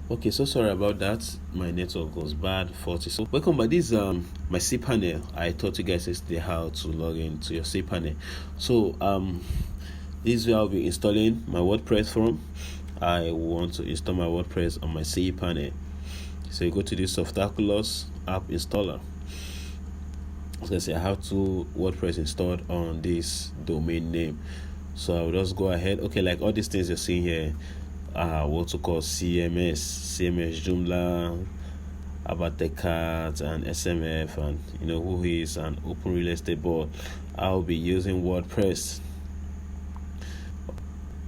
Okay, so sorry about that. My network was bad. 40. So welcome by this my cPanel. I taught you guys yesterday how to log into your cPanel. So this is where I'll be installing my WordPress from. I want to install my WordPress on my cPanel. So you go to this Softaculous app installer. As I say, I have two WordPress installed on this domain name. So I'll just go ahead. Okay, like all these things you're seeing here, what to call CMS Joomla, Abatecat, and SMF, and who is an open real estate board. I'll be using WordPress.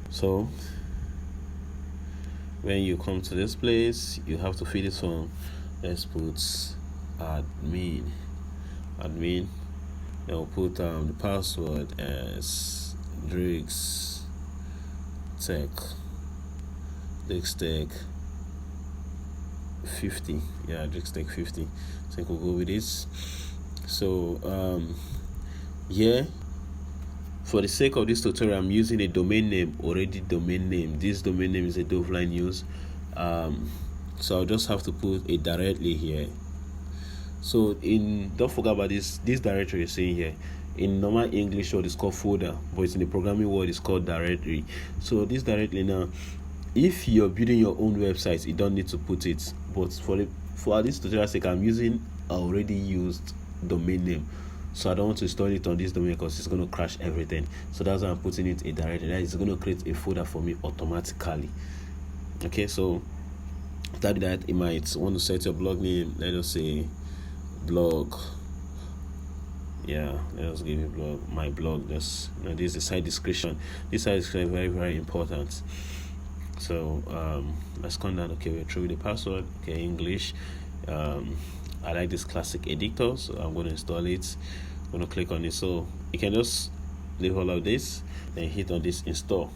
So when you come to this place, you have to fill this form. Let's put admin. Then we'll put the password as Drix Tech 50. Yeah, Drix Tech 50. I think we'll go with this. So yeah, for the sake of this tutorial, I'm using a domain name, domain name. This domain name is a Doveline News. So I'll just have to put it directly here. So don't forget about this directory you're seeing here. In normal English word it's called folder, but it's in the programming world it's called directory. So this directly now, if you're building your own website, you don't need to put it. But for this tutorial sake, I'm using already used domain name. So I don't want to install it on this domain because it's going to crash everything. So that's why I'm putting it a directory. That is going to create a folder for me automatically. Okay, so that you might want to set your blog name. Let us say blog. Yeah, let us give you my blog. This is the site description. This site description is very, very important. So let's come down. Okay, we're through with the password. Okay, English. I like this classic editor, so I'm going to install it. I'm going to click on it. So you can just leave all of this, then hit on this install.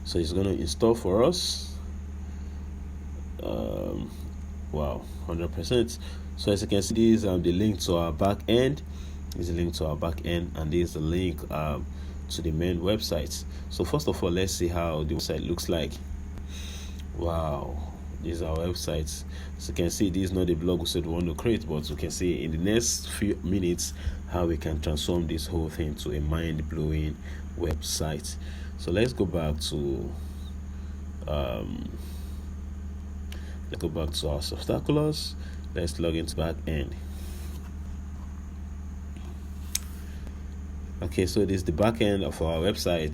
So it's going to install for us. Wow, 100%. So as you can see, this is the link to our back end. This is the link to our back end, and this is the link to the main website. So first of all, let's see how the website looks like. Wow, this is our website. So you can see this is not the blog we said we want to create, but you can see in the next few minutes how we can transform this whole thing to a mind-blowing website. So let's go back to our Softaculous. Let's log into back end. Okay, so this is the back end of our website.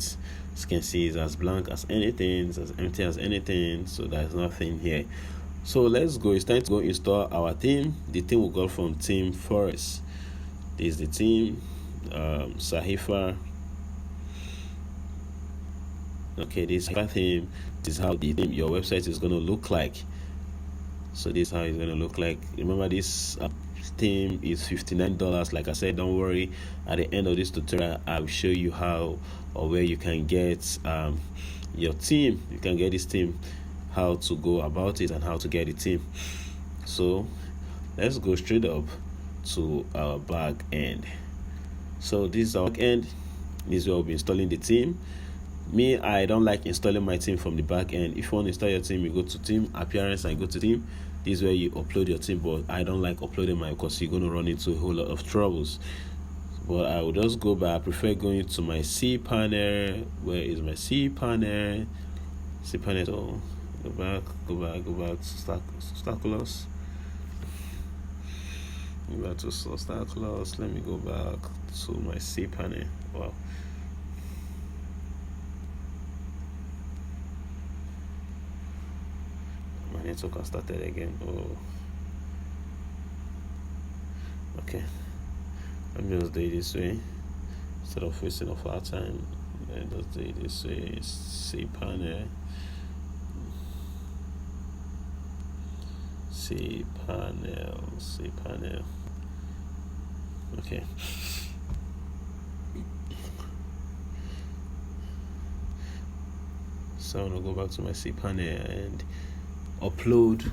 As you can see, it's as blank as anything, it's as empty as anything, so there's nothing here. So let's go. It's time to go install our theme. The theme will go from Theme Forest. This is the theme, SAHIFA. Okay, this theme, this is how the theme, your website is going to look like. So this is how it's going to look like. Remember, this theme is $59. Like I said, don't worry, at the end of this tutorial I'll show you how or where you can get your theme. You can get this theme, how to go about it, and how to get the theme. So let's go straight up to our back end. So this is our back end. This is where we'll be installing the theme. Me, I don't like installing my theme from the back end. If you want to install your theme, you go to theme, appearance, and go to theme. This is where you upload your theme, but I don't like uploading mine because you're going to run into a whole lot of troubles. But I will just go back. I prefer going to my cPanel. Where is my cPanel? cPanel. So go back to Softaculous. Go back to Softaculous. Let me go back to my cPanel. Wow. My network has started again. Oh, okay. Let me just do it this way instead of wasting of our time. Let us do it this way. cPanel. Okay. So I'm gonna go back to my cPanel and upload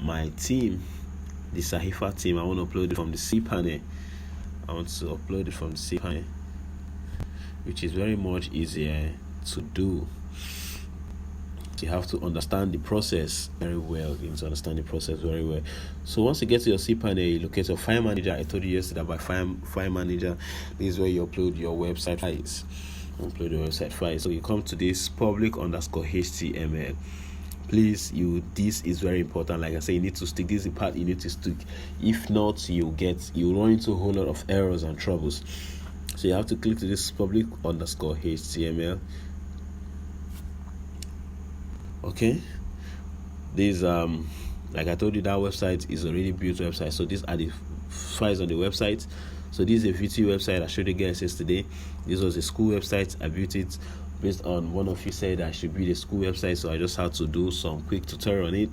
my theme, the SAHIFA theme. I want to upload it from the cPanel. I want to upload it from the cPanel, which is very much easier to do. You have to understand the process very well. You need to understand the process very well. So once you get to your cPanel, you locate your file manager. I told you yesterday about file manager. This is where you upload your website files. So you come to this public_HTML. Please, this is very important. Like I say, you need to stick. This is the part you need to stick. If not, you run into a whole lot of errors and troubles. So you have to click to this public_HTML. Okay, this like I told you, that website is already built website. So these are the files on the website. So this is a VT website I showed you guys yesterday. This was a school website. I built it based on one of you said I should build a school website, so I just had to do some quick tutorial on it.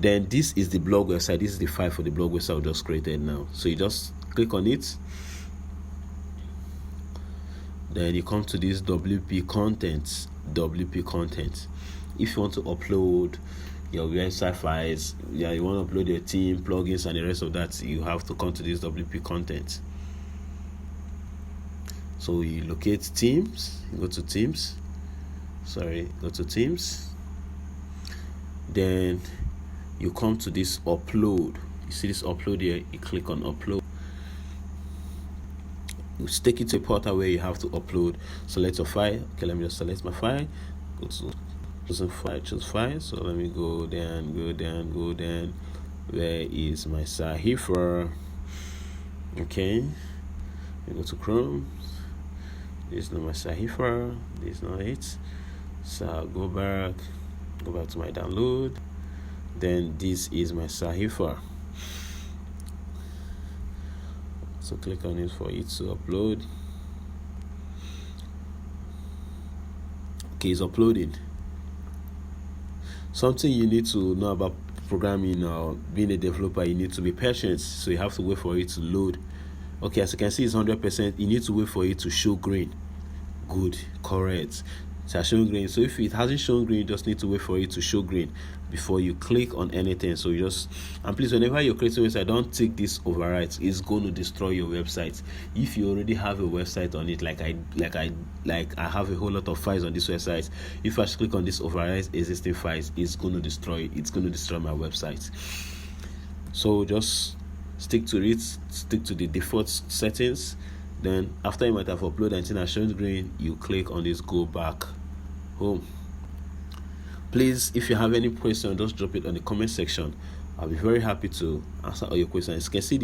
Then this is the blog website. This is the file for the blog website I just created now. So you just click on it. Then you come to this WP content. If you want to upload your website files, you want to upload your theme, plugins, and the rest of that, you have to come to this WP content. So you locate themes, you go to themes. Then you come to this upload. You see this upload here, you click on upload. You take it to a portal where you have to upload. Select your file. Okay, let me just select my file. Go to choose file. So let me go down. Where is my SAHIFA? Okay, you go to Chrome. This is not my SAHIFA. This is not it. So I'll go back to my download. Then this is my SAHIFA. So click on it for it to upload. Okay, it's uploading. Something you need to know about programming or being a developer, you need to be patient. So you have to wait for it to load. Okay, as you can see, it's 100%. You need to wait for it to show green. Good, correct. So showing green. So if it hasn't shown green, you just need to wait for it to show green before you click on anything. So and please, whenever you're creating a website, don't take this overrides. It's going to destroy your website. If you already have a website on it, like I have a whole lot of files on this website. If I click on this override existing files, it's going to destroy my website. So just stick to it. Stick to the default settings. Then after you might have uploaded and has shown green, you click on this go back home. Please, if you have any question, just drop it on the comment section. I'll be very happy to answer all your questions. As you can see,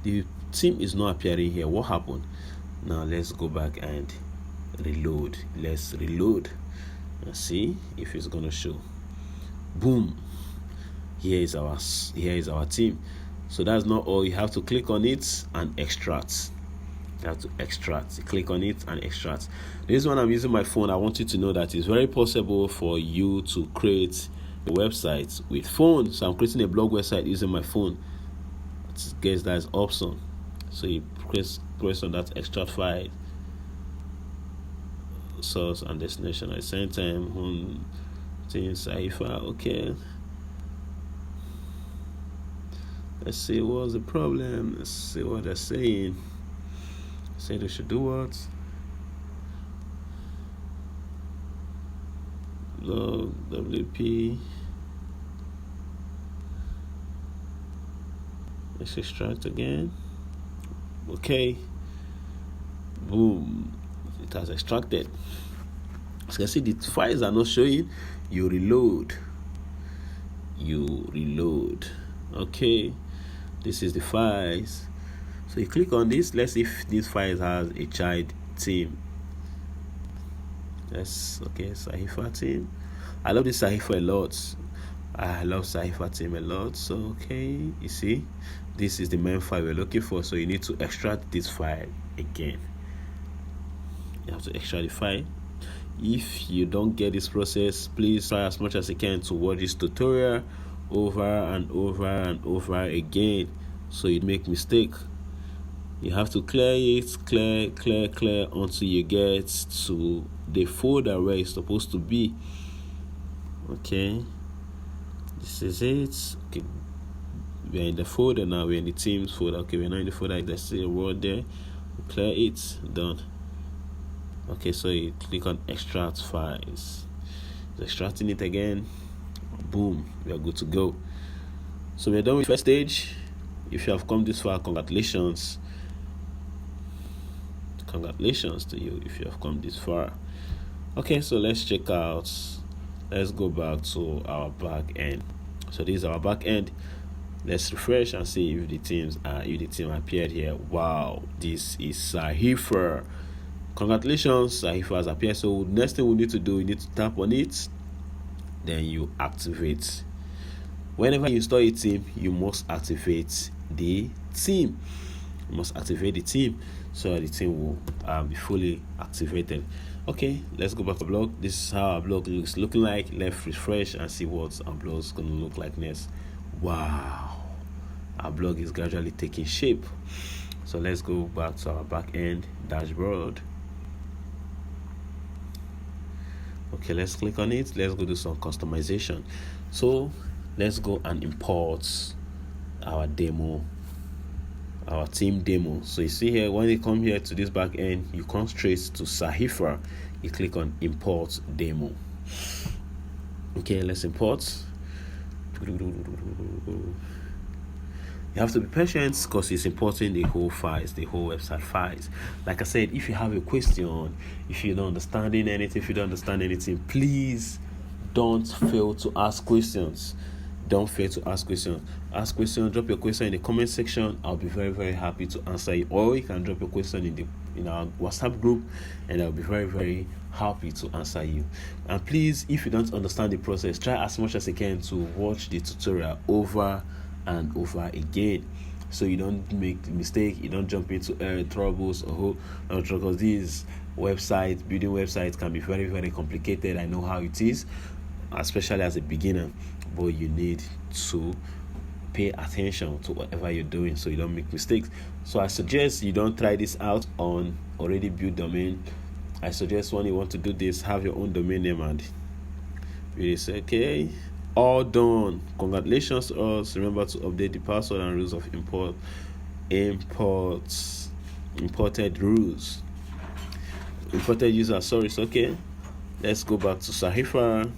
the theme is not appearing here. What happened? Now let's go back and reload. Let's reload and see if it's gonna show. Boom. Here is our theme. So that's not all. You have to click on it and extract. You have to extract. You click on it and extract. This one I'm using my phone. I want you to know that it's very possible for you to create a website with phone. So I'm creating a blog website using my phone. I guess that's option. So you press on that extract file, source and destination at the same time. Home thing SAHIFA. Okay. Let's see what's the problem. Let's see what they're saying. Say they should do what? Log WP. Let's extract again. Okay. Boom. It has extracted. As you can see, the files are not showing. You reload. Okay. This is the files. So you click on this. Let's see if this file has a child theme. Yes, okay, SAHIFA theme. I love this SAHIFA a lot. I love SAHIFA theme a lot. So okay, you see, this is the main file we're looking for. So you need to extract this file again. You have to extract the file. If you don't get this process, please try as much as you can to watch this tutorial over and over again, so you make mistake. You have to clear it, clear until you get to the folder where it's supposed to be. Okay, this is it. Okay, we're in the folder now. We're in the Teams folder. Okay, we're not in the folder. There's still a word there. Clear it. Done. Okay, so you click on extract files. extracting it again. Boom, we are good to go. So we're done with the first stage. If you have come this far, congratulations to you if you have come this far. Okay, so let's go back to our back end. So this is our back end. Let's refresh and see if the team appeared here. Wow, this is SAHIFA. Congratulations, SAHIFA has appeared. So next thing we need to do, you need to tap on it, then you activate. Whenever you install a team, you must activate the team. So the team will be fully activated. Okay, let's go back to the blog. This is how our blog looking like. Let's refresh and see what our blog is going to look like next. Wow, our blog is gradually taking shape. So let's go back to our back end dashboard. Okay, let's click on it. Let's go do some customization. So let's go and import our team demo. So you see here, when you come here to this back end, you come straight to SAHIFA. You click on import demo. Okay, let's import. You have to be patient because it's importing the whole website files. Like I said, if you have a question, if you don't understand anything, please don't fail to ask questions. Ask questions, drop your question in the comment section. I'll be very, very happy to answer you. Or you can drop your question in our WhatsApp group, and I'll be very, very happy to answer you. And please, if you don't understand the process, try as much as you can to watch the tutorial over and over again, so you don't make the mistake, you don't jump into troubles because these building websites can be very, very complicated. I know how it is, especially as a beginner, but you need to pay attention to whatever you're doing so you don't make mistakes. So I suggest you don't try this out on already built domain. I suggest when you want to do this, have your own domain name and it is okay. All done. Congratulations to us. Remember to update the password and rules of imported rules. Imported user, sorry, it's okay. Let's go back to SAHIFA.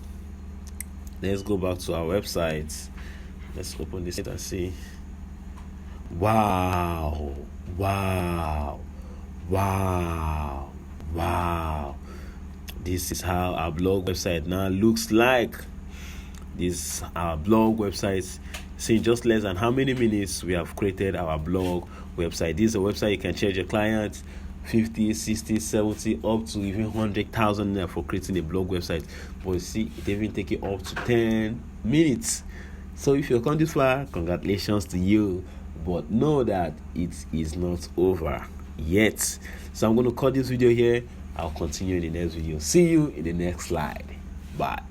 Let's go back to our website. Let's open this and see. Wow. This is how our blog website now looks like. This our blog website. See, in just less than how many minutes we have created our blog website. This is a website you can charge your clients 50, 60, 70, up to even 100,000 for creating a blog website. But you see, it even take you up to 10 minutes. So if you've come this far, congratulations to you. But know that it is not over yet. So I'm going to cut this video here. I'll continue in the next video. See you in the next slide. Bye.